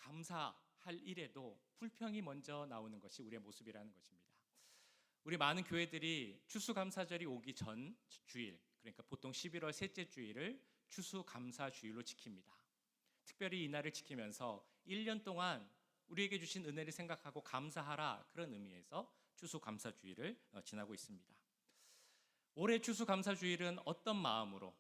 감사할 일에도 불평이 먼저 나오는 것이 우리의 모습이라는 것입니다. 우리 많은 교회들이 추수감사절이 오기 전 주일, 그러니까 보통 11월 셋째 주일을 추수감사주일로 지킵니다. 특별히 이 날을 지키면서 1년 동안 우리에게 주신 은혜를 생각하고 감사하라, 그런 의미에서 추수감사주일을 지나고 있습니다. 올해 추수감사주일은 어떤 마음으로,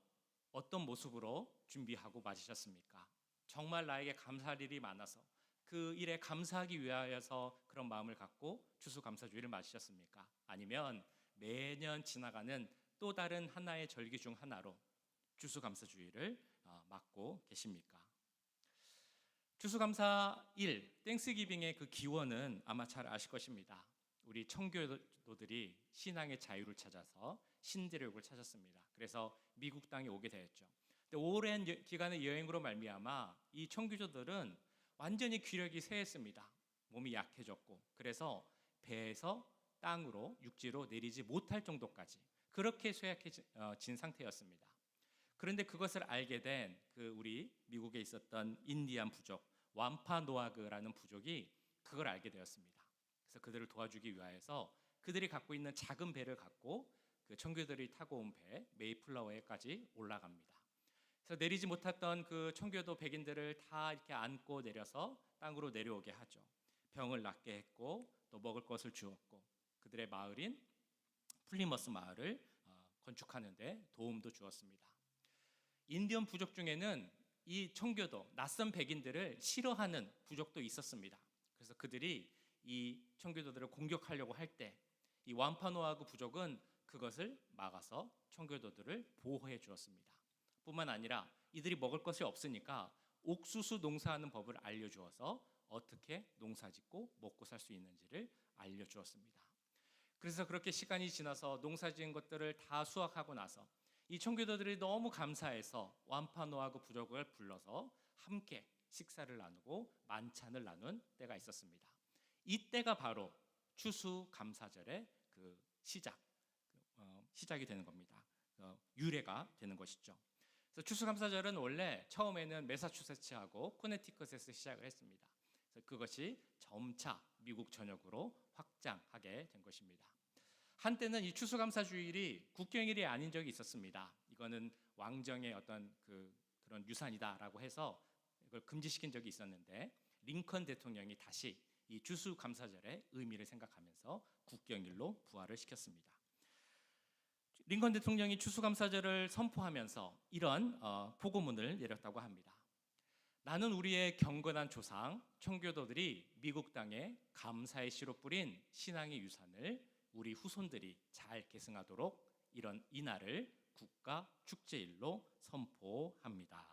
어떤 모습으로 준비하고 맞으셨습니까? 정말 나에게 감사할 일이 많아서 그 일에 감사하기 위하여서 그런 마음을 갖고 추수감사주일을 맞으셨습니까? 아니면 매년 지나가는 또 다른 하나의 절기 중 하나로 추수감사주일을 맞고 계십니까? 추수감사일, 땡스기빙의 그 기원은 아마 잘 아실 것입니다. 우리 청교도들이 신앙의 자유를 찾아서 신대륙을 찾았습니다. 그래서 미국 땅에 오게 되었죠. 근데 오랜 기간의 여행으로 말미암아 이 청교도들은 완전히 기력이 쇠했습니다. 몸이 약해졌고, 그래서 배에서 땅으로, 육지로 내리지 못할 정도까지 그렇게 쇠약해진 상태였습니다. 그런데 그것을 알게 된 그 우리 미국에 있었던 인디안 부족, 완파노아그라는 부족이 그걸 알게 되었습니다. 그래서 그들을 도와주기 위하여서 그들이 갖고 있는 작은 배를 갖고 그 청교도들이 타고 온 배 메이플라워에까지 올라갑니다. 그래서 내리지 못했던 그 청교도 백인들을 다 이렇게 안고 내려서 땅으로 내려오게 하죠. 병을 낫게 했고 또 먹을 것을 주었고 그들의 마을인 플리머스 마을을 건축하는 데 도움도 주었습니다. 인디언 부족 중에는 이 청교도, 낯선 백인들을 싫어하는 부족도 있었습니다. 그래서 그들이 이 청교도들을 공격하려고 할 때 이 완파노아그 부족은 그것을 막아서 청교도들을 보호해 주었습니다. 뿐만 아니라 이들이 먹을 것이 없으니까 옥수수 농사하는 법을 알려주어서 어떻게 농사짓고 먹고 살 수 있는지를 알려주었습니다. 그래서 그렇게 시간이 지나서 농사지은 것들을 다 수확하고 나서 이 청교도들이 너무 감사해서 완파노아그 부족을 불러서 함께 식사를 나누고 만찬을 나눈 때가 있었습니다. 이때가 바로 추수감사절의 그 시작이 되는 겁니다. 유래가 되는 것이죠. 그래서 추수감사절은 원래 처음에는 매사추세츠하고 코네티컷에서 시작을 했습니다. 그래서 그것이 점차 미국 전역으로 확장하게 된 것입니다. 한때는 이 추수감사주일이 국경일이 아닌 적이 있었습니다. 이거는 왕정의 어떤 그런 유산이다라고 해서 이걸 금지시킨 적이 있었는데 링컨 대통령이 다시 이 추수감사절의 의미를 생각하면서 국경일로 부활을 시켰습니다. 링컨 대통령이 추수감사절을 선포하면서 이런 포고문을 내렸다고 합니다. 나는 우리의 경건한 조상 청교도들이 미국 땅에 감사의 씨로 뿌린 신앙의 유산을 우리 후손들이 잘 계승하도록 이런 이날을 국가 축제일로 선포합니다.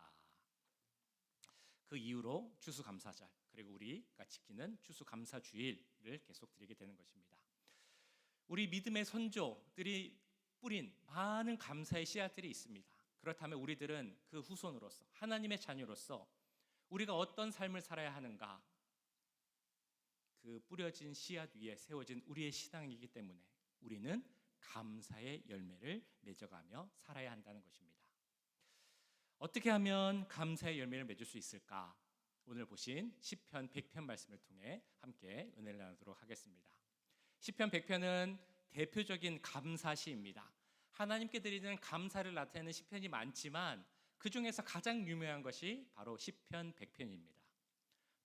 그 이후로 추수감사절, 그리고 우리가 지키는 추수감사주일을 계속 드리게 되는 것입니다. 우리 믿음의 선조들이 뿌린 많은 감사의 씨앗들이 있습니다. 그렇다면 우리들은 그 후손으로서, 하나님의 자녀로서 우리가 어떤 삶을 살아야 하는가, 그 뿌려진 씨앗 위에 세워진 우리의 신앙이기 때문에 우리는 감사의 열매를 맺어가며 살아야 한다는 것입니다. 어떻게 하면 감사의 열매를 맺을 수 있을까? 오늘 보신 시편 100편 말씀을 통해 함께 은혜를 나누도록 하겠습니다. 시편 100편은 대표적인 감사시입니다. 하나님께 드리는 감사를 나타내는 시편이 많지만 그 중에서 가장 유명한 것이 바로 시편 100편입니다.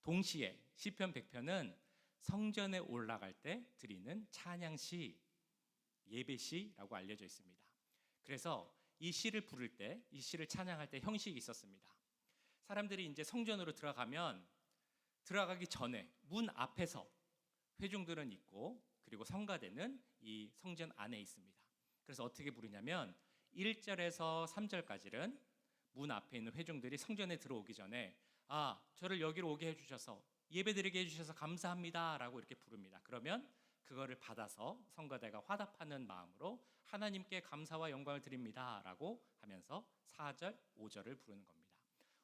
동시에 시편 100편은 성전에 올라갈 때 드리는 찬양시, 예배시라고 알려져 있습니다. 그래서 이 시를 부를 때, 이 시를 찬양할 때 형식이 있었습니다. 사람들이 이제 성전으로 들어가기 전에 문 앞에서 회중들은 있고, 그리고 성가대는 이 성전 안에 있습니다. 그래서 어떻게 부르냐면 1절에서 3절까지는 문 앞에 있는 회중들이 성전에 들어오기 전에 저를 여기로 오게 해주셔서 예배드리게 해주셔서 감사합니다 라고 이렇게 부릅니다. 그러면 그거를 받아서 성가대가 화답하는 마음으로 하나님께 감사와 영광을 드립니다 라고 하면서 4절, 5절을 부르는 겁니다.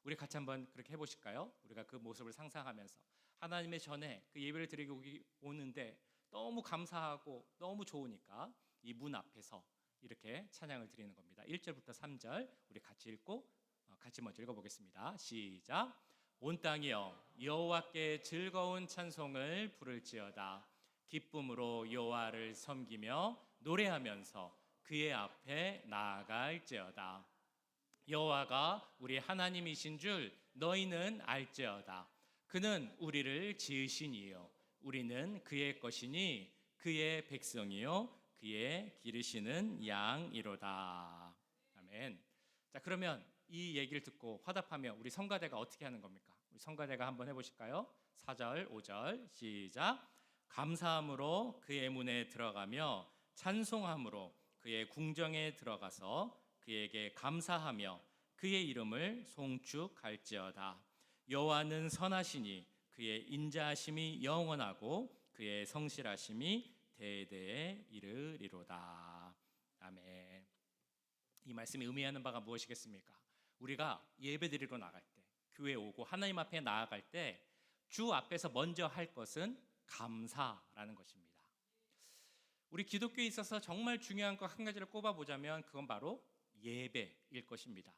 우리 같이 한번 그렇게 해보실까요? 우리가 그 모습을 상상하면서 하나님의 전에 그 예배를 드리고 오는데 너무 감사하고 너무 좋으니까 이 문 앞에서 이렇게 찬양을 드리는 겁니다. 1절부터 3절 우리 같이 읽고 같이 먼저 읽어보겠습니다. 시작. 온 땅이여 여호와께 즐거운 찬송을 부를지어다. 기쁨으로 여호와를 섬기며 노래하면서 그의 앞에 나아갈지어다. 여호와가 우리 하나님이신 줄 너희는 알지어다. 그는 우리를 지으신 이요 우리는 그의 것이니 그의 백성이요 그의 기르시는 양이로다. 아멘. 자, 그러면 이 얘기를 듣고 화답하며 우리 성가대가 어떻게 하는 겁니까? 우리 성가대가 한번 해보실까요? 4절, 5절 시작. 감사함으로 그의 문에 들어가며 찬송함으로 그의 궁정에 들어가서 그에게 감사하며 그의 이름을 송축할지어다. 여호와는 선하시니 그의 인자하심이 영원하고 그의 성실하심이 대대에 이르리로다. 아멘. 이 말씀이 의미하는 바가 무엇이겠습니까? 우리가 예배드리러 나갈 때, 교회 오고 하나님 앞에 나아갈 때 주 앞에서 먼저 할 것은 감사라는 것입니다. 우리 기독교에 있어서 정말 중요한 것 한 가지를 꼽아보자면 그건 바로 예배일 것입니다.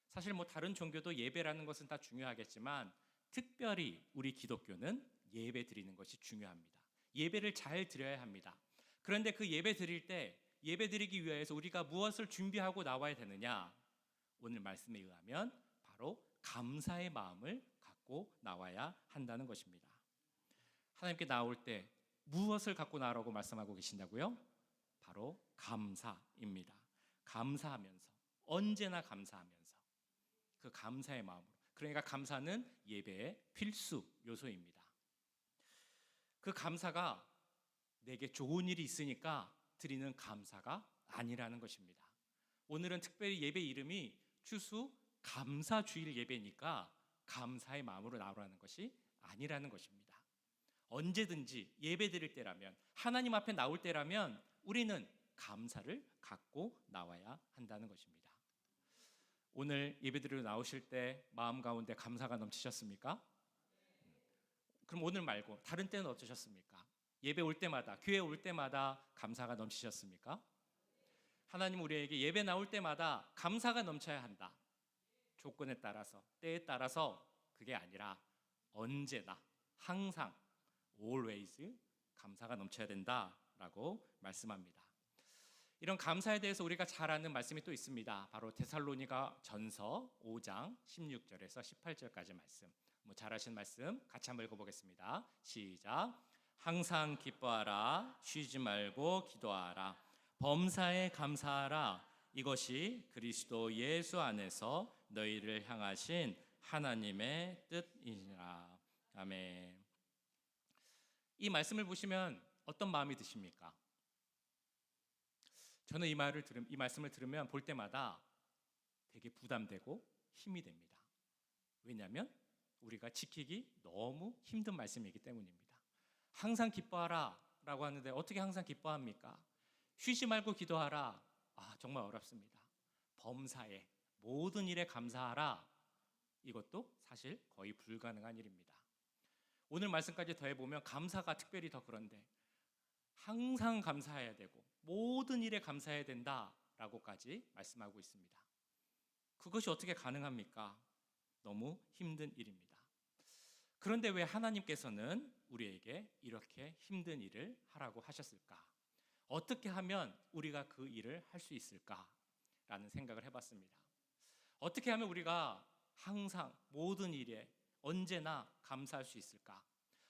사실 뭐 다른 종교도 예배라는 것은 다 중요하겠지만 특별히 우리 기독교는 예배 드리는 것이 중요합니다. 예배를 잘 드려야 합니다. 그런데 그 예배 드릴 때 예배 드리기 위해서 우리가 무엇을 준비하고 나와야 되느냐? 오늘 말씀에 의하면 바로 감사의 마음을 갖고 나와야 한다는 것입니다. 하나님께 나올 때 무엇을 갖고 나오라고 말씀하고 계신다고요? 바로 감사입니다. 감사하면서, 언제나 감사하면서 그 감사의 마음으로. 그러니까 감사는 예배의 필수 요소입니다. 그 감사가 내게 좋은 일이 있으니까 드리는 감사가 아니라는 것입니다. 오늘은 특별히 예배 이름이 추수 감사주일 예배니까 감사의 마음으로 나오라는 것이 아니라는 것입니다. 언제든지 예배 드릴 때라면, 하나님 앞에 나올 때라면 우리는 감사를 갖고 나와야 한다는 것입니다. 오늘 예배 드리러 나오실 때 마음 가운데 감사가 넘치셨습니까? 그럼 오늘 말고 다른 때는 어떠셨습니까? 예배 올 때마다, 교회 올 때마다 감사가 넘치셨습니까? 하나님 우리에게 예배 나올 때마다 감사가 넘쳐야 한다. 조건에 따라서, 때에 따라서 그게 아니라 언제나, 항상, always 감사가 넘쳐야 된다라고 말씀합니다. 이런 감사에 대해서 우리가 잘 아는 말씀이 또 있습니다. 바로 데살로니가 전서 5장 16절에서 18절까지 말씀. 잘 아시는 말씀 같이 한번 읽어보겠습니다. 시작. 항상 기뻐하라. 쉬지 말고 기도하라. 범사에 감사하라. 이것이 그리스도 예수 안에서 너희를 향하신 하나님의 뜻이니라. 아멘. 이 말씀을 보시면 어떤 마음이 드십니까? 저는 이 말씀을 들으면 볼 때마다 되게 부담되고 힘이 됩니다. 왜냐하면 우리가 지키기 너무 힘든 말씀이기 때문입니다. 항상 기뻐하라 라고 하는데 어떻게 항상 기뻐합니까? 쉬지 말고 기도하라. 정말 어렵습니다. 범사에, 모든 일에 감사하라. 이것도 사실 거의 불가능한 일입니다. 오늘 말씀까지 더해보면 감사가 특별히 더 그런데 항상 감사해야 되고 모든 일에 감사해야 된다라고까지 말씀하고 있습니다. 그것이 어떻게 가능합니까? 너무 힘든 일입니다. 그런데 왜 하나님께서는 우리에게 이렇게 힘든 일을 하라고 하셨을까? 어떻게 하면 우리가 그 일을 할 수 있을까라는 생각을 해봤습니다. 어떻게 하면 우리가 항상 모든 일에 언제나 감사할 수 있을까?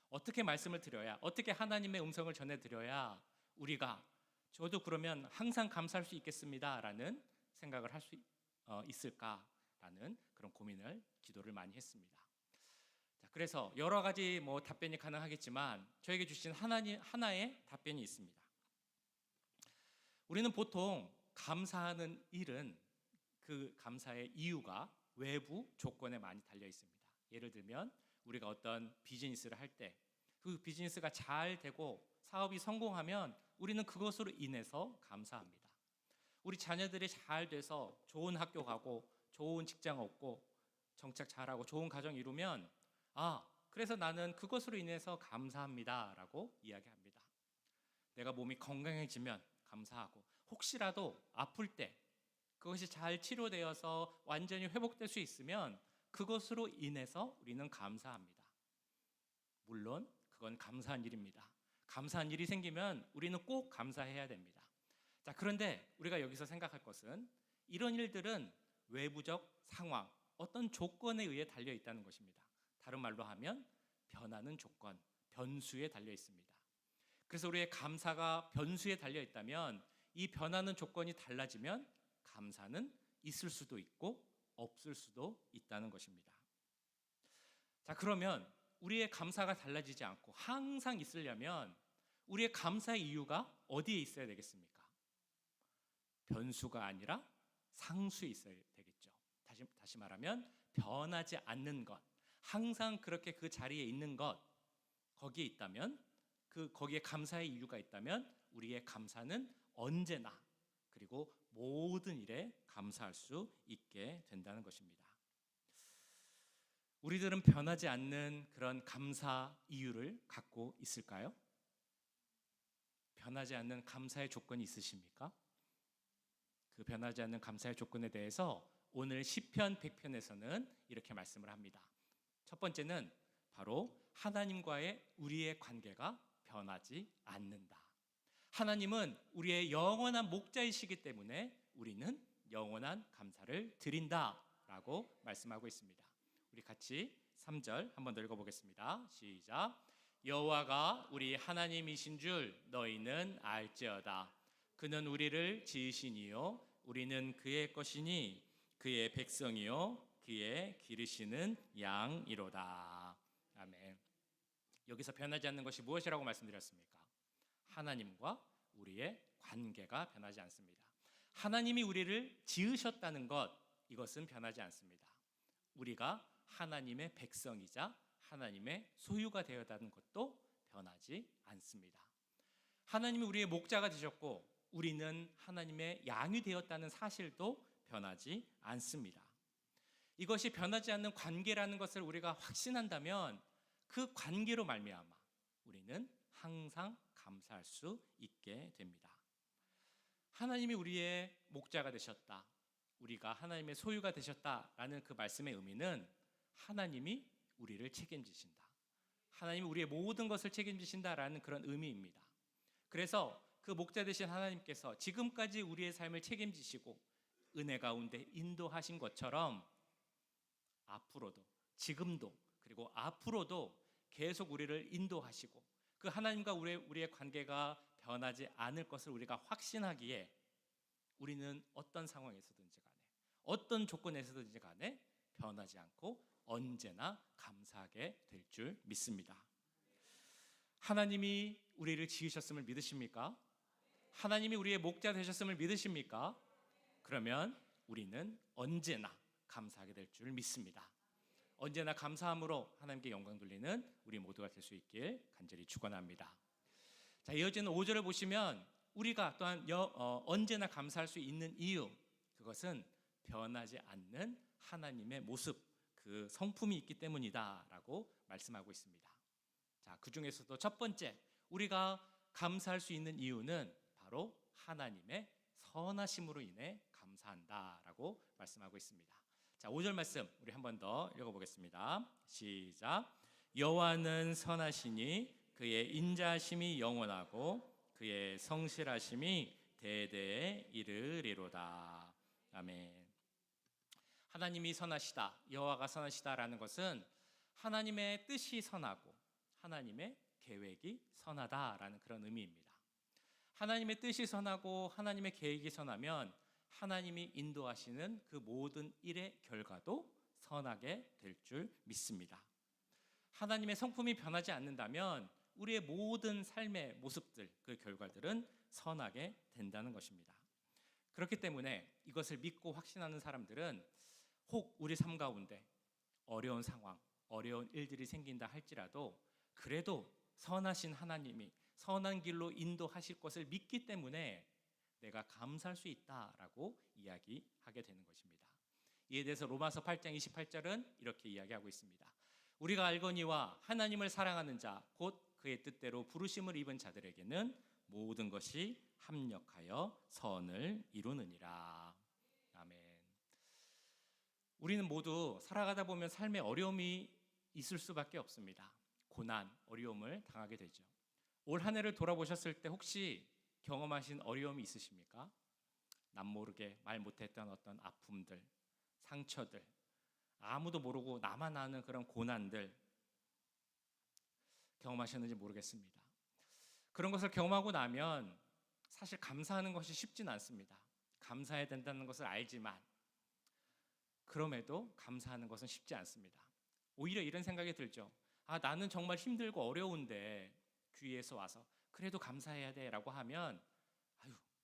어떻게 말씀을 드려야, 어떻게 하나님의 음성을 전해드려야 우리가 저도 그러면 항상 감사할 수 있겠습니다라는 생각을 할 수 있을까라는 그런 고민을, 기도를 많이 했습니다. 자, 그래서 여러 가지 답변이 가능하겠지만 저에게 주신 하나의 답변이 있습니다. 우리는 보통 감사하는 일은 그 감사의 이유가 외부 조건에 많이 달려 있습니다. 예를 들면 우리가 어떤 비즈니스를 할 때 그 비즈니스가 잘 되고 사업이 성공하면 우리는 그것으로 인해서 감사합니다. 우리 자녀들이 잘 돼서 좋은 학교 가고 좋은 직장 얻고 정착 잘하고 좋은 가정 이루면 그래서 나는 그것으로 인해서 감사합니다라고 이야기합니다. 내가 몸이 건강해지면 감사하고 혹시라도 아플 때 그것이 잘 치료되어서 완전히 회복될 수 있으면 그것으로 인해서 우리는 감사합니다. 물론 그건 감사한 일입니다. 감사한 일이 생기면 우리는 꼭 감사해야 됩니다. 자, 그런데 우리가 여기서 생각할 것은 이런 일들은 외부적 상황, 어떤 조건에 의해 달려 있다는 것입니다. 다른 말로 하면 변하는 조건, 변수에 달려 있습니다. 그래서 우리의 감사가 변수에 달려 있다면 이 변하는 조건이 달라지면 감사는 있을 수도 있고 없을 수도 있다는 것입니다. 자, 그러면 우리의 감사가 달라지지 않고 항상 있으려면 우리의 감사의 이유가 어디에 있어야 되겠습니까? 변수가 아니라 상수에 있어야 되겠죠. 다시 말하면 변하지 않는 것, 항상 그렇게 그 자리에 있는 것, 거기에 있다면, 거기에 감사의 이유가 있다면 우리의 감사는 언제나 그리고 모든 일에 감사할 수 있게 된다는 것입니다. 우리들은 변하지 않는 그런 감사 이유를 갖고 있을까요? 변하지 않는 감사의 조건이 있으십니까? 그 변하지 않는 감사의 조건에 대해서 오늘 시편 100편에서는 이렇게 말씀을 합니다. 첫 번째는 바로 하나님과의 우리의 관계가 변하지 않는다. 하나님은 우리의 영원한 목자이시기 때문에 우리는 영원한 감사를 드린다라고 말씀하고 있습니다. 우리 같이 3절 한번 더 읽어보겠습니다. 시작. 여호와가 우리 하나님이신 줄 너희는 알지어다. 그는 우리를 지으시니요 우리는 그의 것이니 그의 백성이요 그의 기르시는 양이로다. 아멘. 여기서 변하지 않는 것이 무엇이라고 말씀드렸습니까? 하나님과 우리의 관계가 변하지 않습니다. 하나님이 우리를 지으셨다는 것, 이것은 변하지 않습니다. 우리가 하나님의 백성이자 하나님의 소유가 되었다는 것도 변하지 않습니다. 하나님이 우리의 목자가 되셨고 우리는 하나님의 양이 되었다는 사실도 변하지 않습니다. 이것이 변하지 않는 관계라는 것을 우리가 확신한다면 그 관계로 말미암아 우리는 항상 감사할 수 있게 됩니다. 하나님이 우리의 목자가 되셨다, 우리가 하나님의 소유가 되셨다라는 그 말씀의 의미는 하나님이 우리를 책임지신다, 하나님이 우리의 모든 것을 책임지신다라는 그런 의미입니다. 그래서 그 목자 되신 하나님께서 지금까지 우리의 삶을 책임지시고 은혜 가운데 인도하신 것처럼 앞으로도, 지금도, 그리고 앞으로도 계속 우리를 인도하시고 그 하나님과 우리의 관계가 변하지 않을 것을 우리가 확신하기에 우리는 어떤 상황에서든지 간에 어떤 조건에서든지 간에 변하지 않고 언제나 감사하게 될 줄 믿습니다. 하나님이 우리를 지으셨음을 믿으십니까? 하나님이 우리의 목자 되셨음을 믿으십니까? 그러면 우리는 언제나 감사하게 될 줄 믿습니다. 언제나 감사함으로 하나님께 영광 돌리는 우리 모두가 될 수 있길 간절히 축원합니다. 자, 이어지는 5절을 보시면 우리가 또한 언제나 감사할 수 있는 이유, 그것은 변하지 않는 하나님의 모습, 그 성품이 있기 때문이다라고 말씀하고 있습니다. 자, 그 중에서도 첫 번째 우리가 감사할 수 있는 이유는 바로 하나님의 선하심으로 인해 감사한다라고 말씀하고 있습니다. 자, 5절 말씀 우리 한 번 더 읽어보겠습니다. 시작. 여호와는 선하시니 그의 인자하심이 영원하고 그의 성실하심이 대대에 이르리로다. 아멘. 하나님이 선하시다, 여호와가 선하시다라는 것은 하나님의 뜻이 선하고 하나님의 계획이 선하다라는 그런 의미입니다. 하나님의 뜻이 선하고 하나님의 계획이 선하면 하나님이 인도하시는 그 모든 일의 결과도 선하게 될 줄 믿습니다. 하나님의 성품이 변하지 않는다면 우리의 모든 삶의 모습들, 그 결과들은 선하게 된다는 것입니다. 그렇기 때문에 이것을 믿고 확신하는 사람들은 혹 우리 삶 가운데 어려운 상황, 어려운 일들이 생긴다 할지라도 그래도 선하신 하나님이 선한 길로 인도하실 것을 믿기 때문에 내가 감사할 수 있다라고 이야기하게 되는 것입니다. 이에 대해서 로마서 8장 28절은 이렇게 이야기하고 있습니다. 우리가 알거니와 하나님을 사랑하는 자 곧 그의 뜻대로 부르심을 입은 자들에게는 모든 것이 합력하여 선을 이루느니라. 아멘. 우리는 모두 살아가다 보면 삶에 어려움이 있을 수밖에 없습니다. 고난, 어려움을 당하게 되죠. 올 한 해를 돌아보셨을 때 혹시 경험하신 어려움이 있으십니까? 남모르게 말 못했던 어떤 아픔들, 상처들, 아무도 모르고 나만 아는 그런 고난들 경험하셨는지 모르겠습니다. 그런 것을 경험하고 나면 사실 감사하는 것이 쉽진 않습니다. 감사해야 된다는 것을 알지만 그럼에도 감사하는 것은 쉽지 않습니다. 오히려 이런 생각이 들죠. 나는 정말 힘들고 어려운데 귀에서 와서 그래도 감사해야 돼 라고 하면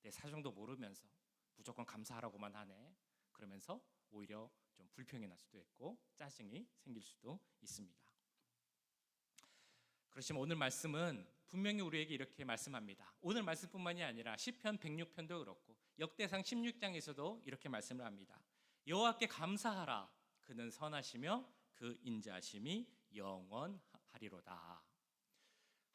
내 사정도 모르면서 무조건 감사하라고만 하네. 그러면서 오히려 좀 불평이 날 수도 있고 짜증이 생길 수도 있습니다. 그렇지만 오늘 말씀은 분명히 우리에게 이렇게 말씀합니다. 오늘 말씀뿐만이 아니라 시편 106편도 그렇고 역대상 16장에서도 이렇게 말씀을 합니다. 여호와께 감사하라. 그는 선하시며 그 인자하심이 영원하리로다.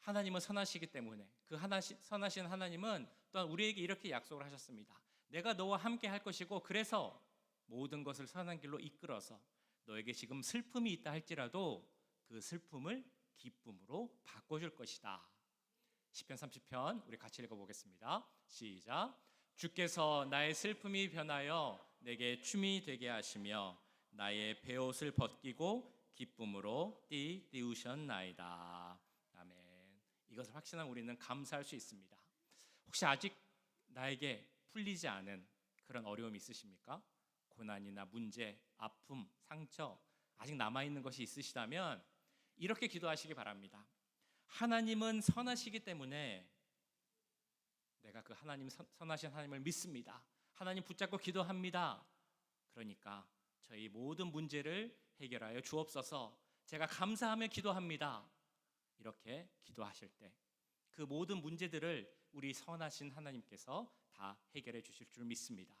하나님은 선하시기 때문에 그 선하신 하나님은 또한 우리에게 이렇게 약속을 하셨습니다. 내가 너와 함께 할 것이고 그래서 모든 것을 선한 길로 이끌어서 너에게 지금 슬픔이 있다 할지라도 그 슬픔을 기쁨으로 바꿔줄 것이다. 시편 30편 우리 같이 읽어보겠습니다. 시작. 주께서 나의 슬픔이 변하여 내게 춤이 되게 하시며 나의 베옷을 벗기고 기쁨으로 띠우셨나이다. 아멘. 이것을 확신한 우리는 감사할 수 있습니다. 혹시 아직 나에게 풀리지 않은 그런 어려움이 있으십니까? 고난이나 문제, 아픔, 상처 아직 남아있는 것이 있으시다면 이렇게 기도하시기 바랍니다. 하나님은 선하시기 때문에 내가 그 하나님 선하신 하나님을 믿습니다. 하나님 붙잡고 기도합니다. 그러니까 저희 모든 문제를 해결하여 주옵소서. 제가 감사하며 기도합니다. 이렇게 기도하실 때 그 모든 문제들을 우리 선하신 하나님께서 다 해결해 주실 줄 믿습니다.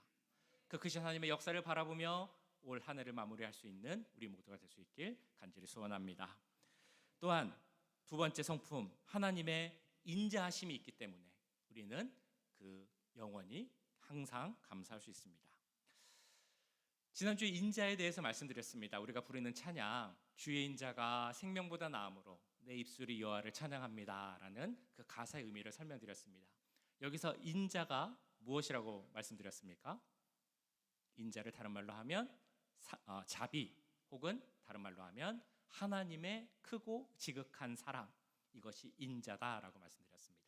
그 크신 하나님의 역사를 바라보며 올 한 해를 마무리할 수 있는 우리 모두가 될 수 있길 간절히 소원합니다. 또한 두 번째 성품, 하나님의 인자하심이 있기 때문에 우리는 그 영원히 항상 감사할 수 있습니다. 지난주에 인자에 대해서 말씀드렸습니다. 우리가 부르는 찬양, 주의 인자가 생명보다 나음으로 내 입술이 여호와를 찬양합니다 라는 그 가사의 의미를 설명드렸습니다. 여기서 인자가 무엇이라고 말씀드렸습니까? 인자를 다른 말로 하면 자비, 혹은 다른 말로 하면 하나님의 크고 지극한 사랑, 이것이 인자다라고 말씀드렸습니다.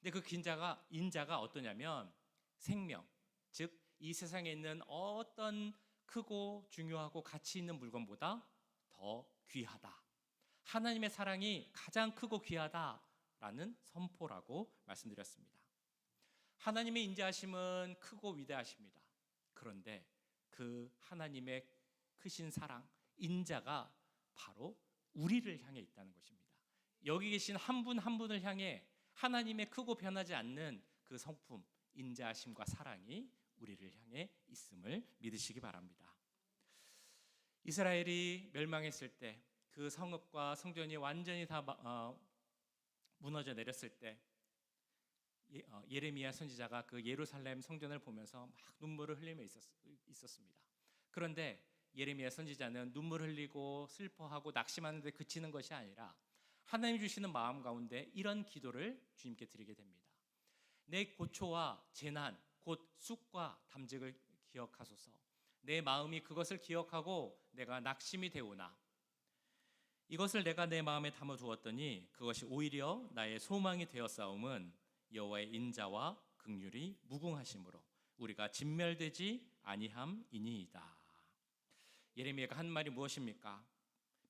근데 그 인자가 어떠냐면 생명, 즉 이 세상에 있는 어떤 크고 중요하고 가치 있는 물건보다 더 귀하다. 하나님의 사랑이 가장 크고 귀하다라는 선포라고 말씀드렸습니다. 하나님의 인자하심은 크고 위대하십니다. 그런데 그 하나님의 크신 사랑, 인자가 바로 우리를 향해 있다는 것입니다. 여기 계신 한 분 한 분을 향해 하나님의 크고 변하지 않는 그 성품, 인자하심과 사랑이 우리를 향해 있음을 믿으시기 바랍니다. 이스라엘이 멸망했을 때 그 성읍과 성전이 완전히 다 무너져 내렸을 때 예레미야 선지자가 그 예루살렘 성전을 보면서 막 눈물을 흘리며 있었습니다. 그런데 예레미야 선지자는 눈물 흘리고 슬퍼하고 낙심하는 데 그치는 것이 아니라 하나님 주시는 마음 가운데 이런 기도를 주님께 드리게 됩니다. 내 고초와 재난, 곧 쑥과 담즙을 기억하소서. 내 마음이 그것을 기억하고 내가 낙심이 되오나 이것을 내가 내 마음에 담아두었더니 그것이 오히려 나의 소망이 되었사옴은 여호와의 인자와 긍휼이 무궁하심으로 우리가 진멸되지 아니함이니이다. 예레미야가 한 말이 무엇입니까?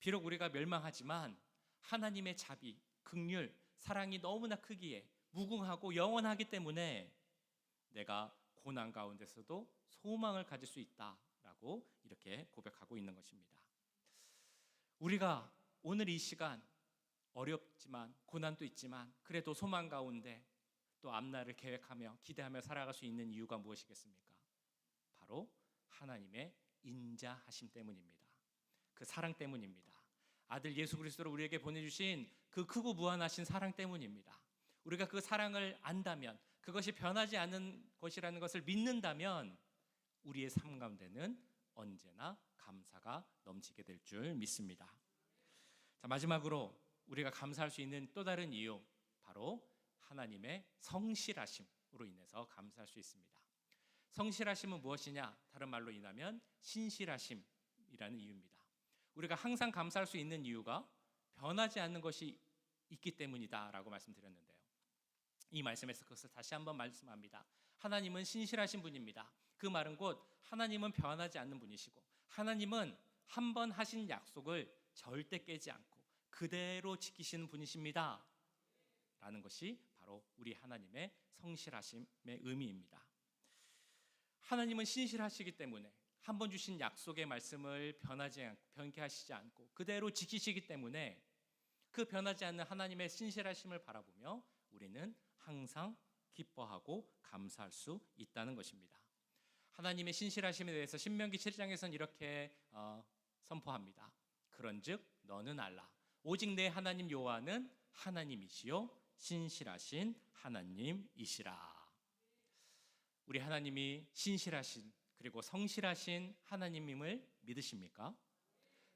비록 우리가 멸망하지만 하나님의 자비, 긍휼, 사랑이 너무나 크기에 무궁하고 영원하기 때문에 내가 고난 가운데서도 소망을 가질 수 있다라고 이렇게 고백하고 있는 것입니다. 우리가 오늘 이 시간 어렵지만 고난도 있지만 그래도 소망 가운데 또 앞날을 계획하며 기대하며 살아갈 수 있는 이유가 무엇이겠습니까? 바로 하나님의 인자하심 때문입니다. 그 사랑 때문입니다. 아들 예수 그리스도를 우리에게 보내주신 그 크고 무한하신 사랑 때문입니다. 우리가 그 사랑을 안다면, 그것이 변하지 않는 것이라는 것을 믿는다면 우리의 삶 가운데는 언제나 감사가 넘치게 될 줄 믿습니다. 자, 마지막으로 우리가 감사할 수 있는 또 다른 이유, 바로 하나님의 성실하심으로 인해서 감사할 수 있습니다. 성실하심은 무엇이냐? 다른 말로 인하면 신실하심이라는 이유입니다. 우리가 항상 감사할 수 있는 이유가 변하지 않는 것이 있기 때문이다라고 말씀드렸는데요. 이 말씀에서 그것을 다시 한번 말씀합니다. 하나님은 신실하신 분입니다. 그 말은 곧 하나님은 변하지 않는 분이시고, 하나님은 한 번 하신 약속을 절대 깨지 않고 그대로 지키시는 분이십니다 라는 것이 바로 우리 하나님의 성실하심의 의미입니다. 하나님은 신실하시기 때문에 한 번 주신 약속의 말씀을 변케 하시지 않고 그대로 지키시기 때문에 그 변하지 않는 하나님의 신실하심을 바라보며 우리는 항상 기뻐하고 감사할 수 있다는 것입니다. 하나님의 신실하심에 대해서 신명기 7장에서는 이렇게 선포합니다. 그런즉 너는 알라, 오직 내 하나님 여호와는 하나님이시요 신실하신 하나님이시라. 우리 하나님이 신실하신 그리고 성실하신 하나님임을 믿으십니까?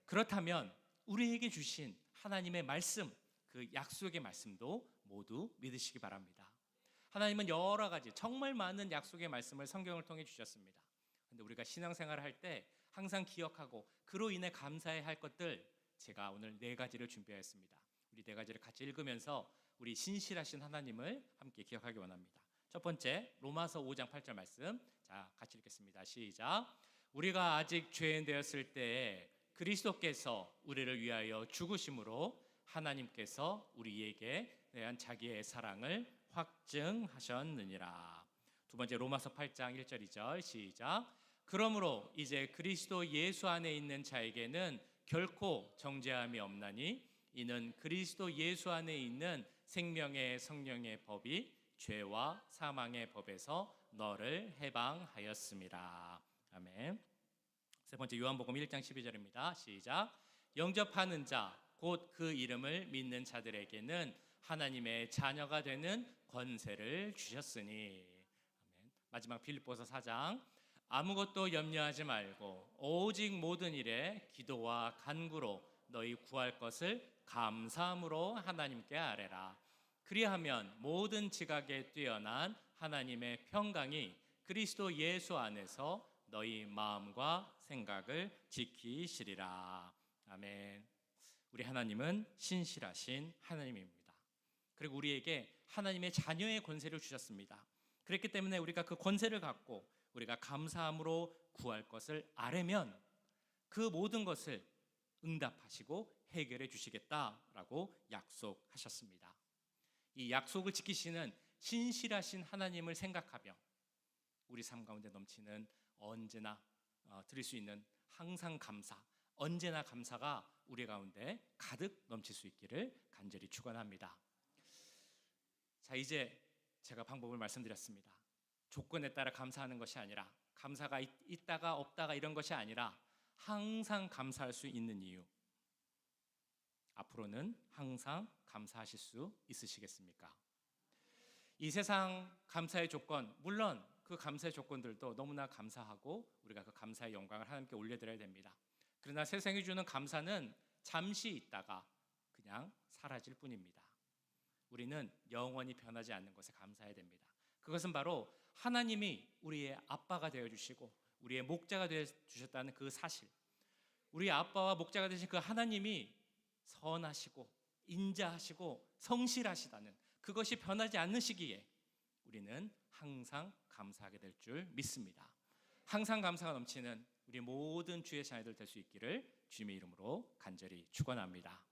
그렇다면 우리에게 주신 하나님의 말씀, 그 약속의 말씀도 모두 믿으시기 바랍니다. 하나님은 여러 가지 정말 많은 약속의 말씀을 성경을 통해 주셨습니다. 그런데 우리가 신앙생활을 할 때 항상 기억하고 그로 인해 감사해야 할 것들, 제가 오늘 4가지를 준비하였습니다. 우리 4가지를 같이 읽으면서 우리 신실하신 하나님을 함께 기억하기 원합니다. 첫 번째, 로마서 5장 8절 말씀. 자, 같이 읽겠습니다. 시작. 우리가 아직 죄인 되었을 때에 그리스도께서 우리를 위하여 죽으심으로 하나님께서 우리에게 대한 자기의 사랑을 확증하셨느니라. 두 번째, 로마서 8장 1절 2절. 시작. 그러므로 이제 그리스도 예수 안에 있는 자에게는 결코 정죄함이 없나니 이는 그리스도 예수 안에 있는 생명의 성령의 법이 죄와 사망의 법에서 너를 해방하였습니다. 아멘. 세 번째, 요한복음 1장 12절입니다. 시작. 영접하는 자 곧 그 이름을 믿는 자들에게는 하나님의 자녀가 되는 권세를 주셨으니. 아멘. 마지막 빌립보서 4장. 아무것도 염려하지 말고 오직 모든 일에 기도와 간구로 너희 구할 것을 감사함으로 하나님께 아뢰라. 그리하면 모든 지각에 뛰어난 하나님의 평강이 그리스도 예수 안에서 너희 마음과 생각을 지키시리라. 아멘. 우리 하나님은 신실하신 하나님입니다. 그리고 우리에게 하나님의 자녀의 권세를 주셨습니다. 그렇기 때문에 우리가 그 권세를 갖고 우리가 감사함으로 구할 것을 아뢰면 그 모든 것을 응답하시고 해결해 주시겠다라고 약속하셨습니다. 이 약속을 지키시는 신실하신 하나님을 생각하며 우리 삶 가운데 넘치는 언제나 드릴 수 있는 항상 감사, 언제나 감사가 우리 가운데 가득 넘칠 수 있기를 간절히 축원합니다. 자, 이제 제가 방법을 말씀드렸습니다. 조건에 따라 감사하는 것이 아니라, 감사가 있다가 없다가 이런 것이 아니라 항상 감사할 수 있는 이유, 앞으로는 항상 감사하실 수 있으시겠습니까? 이 세상 감사의 조건, 물론 그 감사의 조건들도 너무나 감사하고 우리가 그 감사의 영광을 하나님께 올려드려야 됩니다. 그러나 세상이 주는 감사는 잠시 있다가 그냥 사라질 뿐입니다. 우리는 영원히 변하지 않는 것에 감사해야 됩니다. 그것은 바로 하나님이 우리의 아빠가 되어주시고 우리의 목자가 되어주셨다는 그 사실, 우리의 아빠와 목자가 되신 그 하나님이 선하시고 인자하시고 성실하시다는 그것이 변하지 않는 시기에 우리는 항상 감사하게 될 줄 믿습니다. 항상 감사가 넘치는 우리 모든 주의 자녀들 될 수 있기를 주님의 이름으로 간절히 축원합니다.